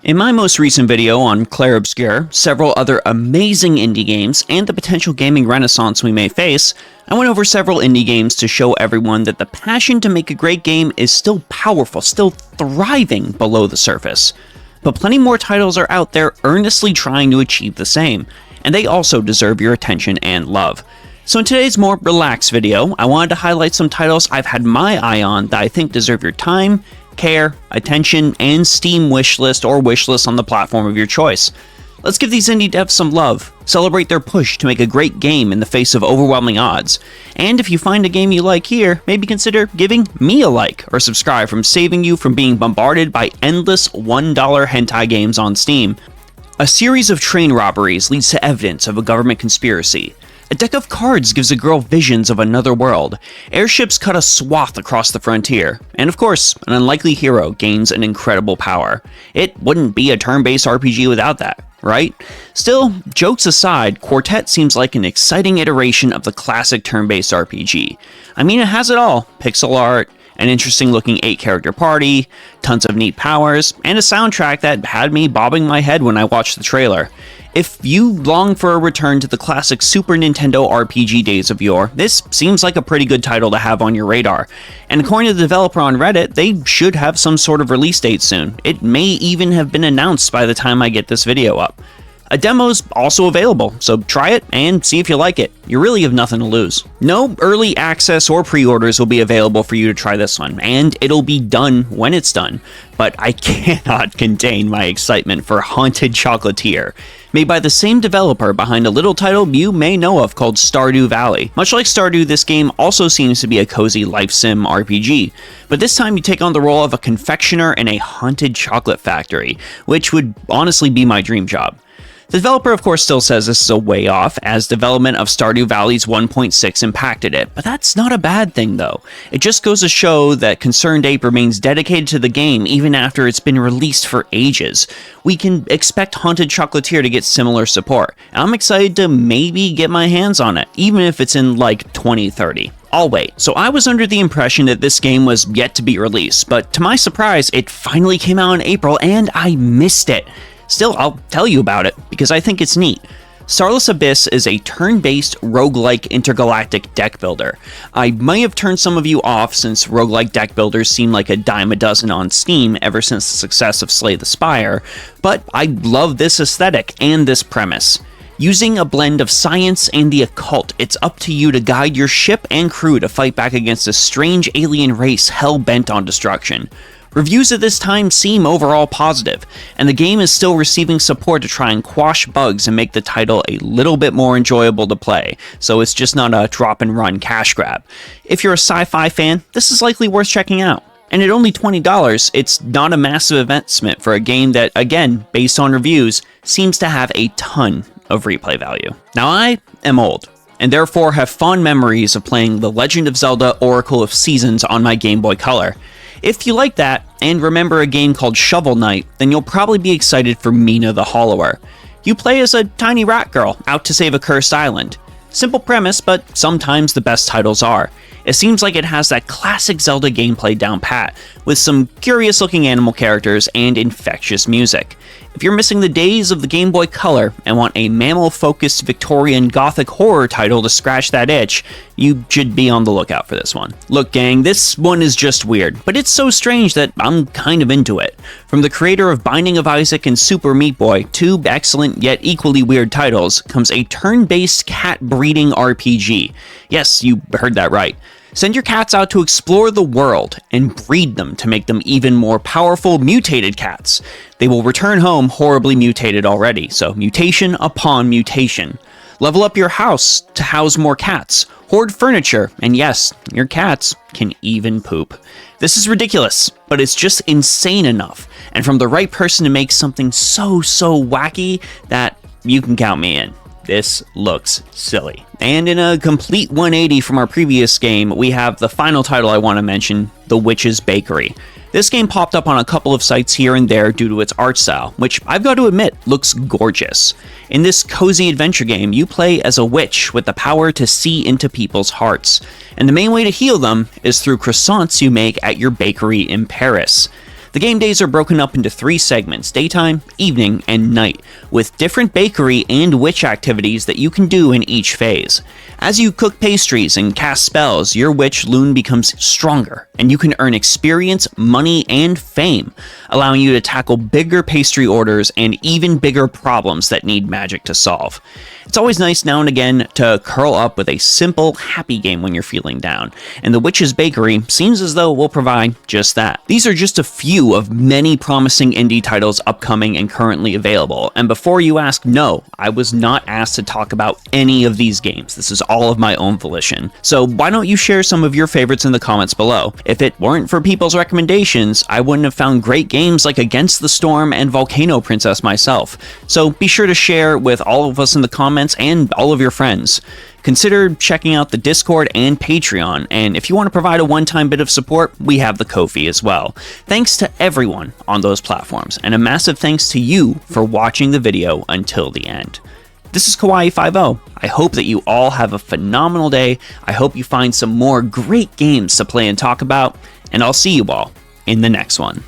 In my most recent video on Clair Obscur, several other amazing indie games, and the potential gaming renaissance we may face, I went over several indie games to show everyone that the passion to make a great game is still powerful, still thriving below the surface. But plenty more titles are out there earnestly trying to achieve the same, and they also deserve your attention and love. So in today's more relaxed video, I wanted to highlight some titles I've had my eye on that I think deserve your time, care, attention, and Steam wishlist or wishlist on the platform of your choice. Let's give these indie devs some love, celebrate their push to make a great game in the face of overwhelming odds, and if you find a game you like here, maybe consider giving me a like or subscribe from saving you from being bombarded by endless $1 hentai games on Steam. A series of train robberies leads to evidence of a government conspiracy. A deck of cards gives a girl visions of another world. Airships cut a swath across the frontier. And of course, an unlikely hero gains an incredible power. It wouldn't be a turn-based RPG without that, right? Still, jokes aside, Quartet seems like an exciting iteration of the classic turn-based RPG. I mean, it has it all. Pixel art, an interesting looking 8-character party, tons of neat powers, and a soundtrack that had me bobbing my head when I watched the trailer. If you long for a return to the classic Super Nintendo RPG days of yore, this seems like a pretty good title to have on your radar. And according to the developer on Reddit, they should have some sort of release date soon. It may even have been announced by the time I get this video up. A demo's also available, so try it and see if you like it. You really have nothing to lose. No early access or pre-orders will be available for you to try this one, and it'll be done when it's done. But I cannot contain my excitement for Haunted Chocolier, made by the same developer behind a little title you may know of called Stardew Valley. Much like Stardew, this game also seems to be a cozy life sim RPG, but this time you take on the role of a confectioner in a haunted chocolate factory, which would honestly be my dream job. The developer of course still says this is a way off, as development of Stardew Valley's 1.6 impacted it, but that's not a bad thing though. It just goes to show that Concerned Ape remains dedicated to the game even after it's been released for ages. We can expect Haunted Chocolier to get similar support, and I'm excited to maybe get my hands on it, even if it's in like 2030. I'll wait. So I was under the impression that this game was yet to be released, but to my surprise, it finally came out in April and I missed it. Still, I'll tell you about it, because I think it's neat. Starless Abyss is a turn-based roguelike intergalactic deck builder. I might have turned some of you off since roguelike deck builders seem like a dime a dozen on Steam ever since the success of Slay the Spire, but I love this aesthetic and this premise. Using a blend of science and the occult, it's up to you to guide your ship and crew to fight back against a strange alien race hell-bent on destruction. Reviews at this time seem overall positive, and the game is still receiving support to try and quash bugs and make the title a little bit more enjoyable to play, so it's just not a drop-and-run cash grab. If you're a sci-fi fan, this is likely worth checking out. And at only $20, it's not a massive investment for a game that, again, based on reviews, seems to have a ton of replay value. Now I am old, and therefore have fond memories of playing The Legend of Zelda Oracle of Seasons on my Game Boy Color. If you like that, and remember a game called Shovel Knight, then you'll probably be excited for Mina the Hollower. You play as a tiny rat girl out to save a cursed island. Simple premise, but sometimes the best titles are. It seems like it has that classic Zelda gameplay down pat, with some curious looking animal characters and infectious music. If you're missing the days of the Game Boy Color and want a mammal-focused Victorian Gothic horror title to scratch that itch, you should be on the lookout for this one. Look gang, this one is just weird, but it's so strange that I'm kind of into it. From the creator of Binding of Isaac and Super Meat Boy, two excellent yet equally weird titles, comes a turn-based cat breeding RPG. Yes, you heard that right. Send your cats out to explore the world and breed them to make them even more powerful mutated cats. They will return home horribly mutated already, so mutation upon mutation. Level up your house to house more cats, hoard furniture, and yes, your cats can even poop. This is ridiculous, but it's just insane enough, and from the right person to make something so wacky that you can count me in. This looks silly. And in a complete 180 from our previous game, we have the final title I want to mention, The Witch's Bakery. This game popped up on a couple of sites here and there due to its art style, which I've got to admit looks gorgeous. In this cozy adventure game, you play as a witch with the power to see into people's hearts, and the main way to heal them is through croissants you make at your bakery in Paris. The game days are broken up into 3 segments: daytime, evening, and night, with different bakery and witch activities that you can do in each phase. As you cook pastries and cast spells, your witch loon becomes stronger, and you can earn experience, money, and fame, allowing you to tackle bigger pastry orders and even bigger problems that need magic to solve. It's always nice now and again to curl up with a simple, happy game when you're feeling down, and the Witch's Bakery seems as though it will provide just that. These are just a few of many promising indie titles upcoming and currently available, and before you ask, no, I was not asked to talk about any of these games. This is all of my own volition. So why don't you share some of your favorites in the comments below? If it weren't for people's recommendations, I wouldn't have found great games like Against the Storm and Volcano Princess myself. So be sure to share with all of us in the comments and all of your friends. Consider checking out the Discord and Patreon, and if you want to provide a one-time bit of support, we have the Ko-fi as well. Thanks to everyone on those platforms, and a massive thanks to you for watching the video until the end. This is Kawaii50. I hope that you all have a phenomenal day. I hope you find some more great games to play and talk about, and I'll see you all in the next one.